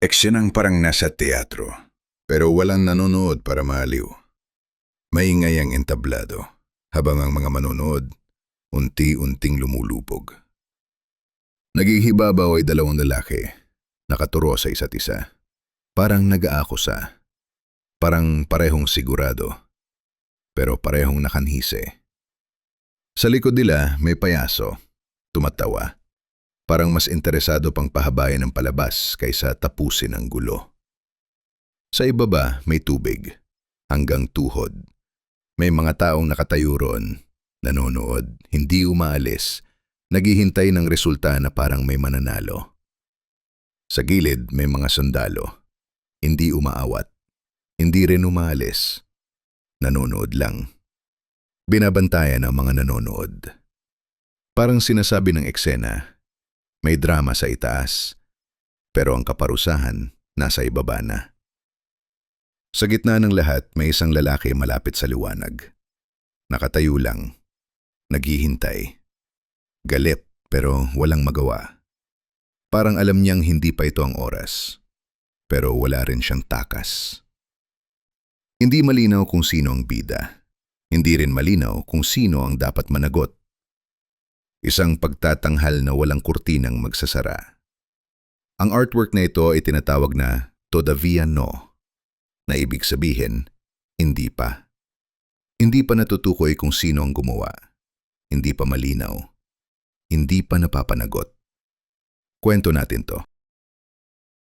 Eksyenang parang nasa teatro, pero walang nanonood para maaliw. Maingay ang entablado, habang ang mga manonood unti-unting lumulubog. Naghihibabaw ay dalawang lalaki, nakaturo sa isa't isa. Parang nag-aakusa, parang parehong sigurado, pero parehong nakanhise. Sa likod nila may payaso, tumatawa. Parang mas interesado pang pahabayan ng palabas kaysa tapusin ang gulo. Sa ibaba may tubig, hanggang tuhod. May mga taong nakatayo roon, nanonood, hindi umaalis, naghihintay ng resulta na parang may mananalo. Sa gilid may mga sundalo, hindi umaawat, hindi rin umaalis, nanonood lang. Binabantayan ang mga nanonood. Parang sinasabi ng eksena, may drama sa itaas, pero ang kaparusahan nasa ibaba na. Sa gitna ng lahat may isang lalaki malapit sa liwanag. Nakatayo lang, naghihintay. Galit pero walang magawa. Parang alam niyang hindi pa ito ang oras, pero wala rin siyang takas. Hindi malinaw kung sino ang bida. Hindi rin malinaw kung sino ang dapat managot. Isang pagtatanghal na walang kurtinang magsasara. Ang artwork na ito ay tinatawag na Todavía No, na ibig sabihin, hindi pa. Hindi pa natutukoy kung sino ang gumawa. Hindi pa malinaw. Hindi pa napapanagot. Kwento natin to.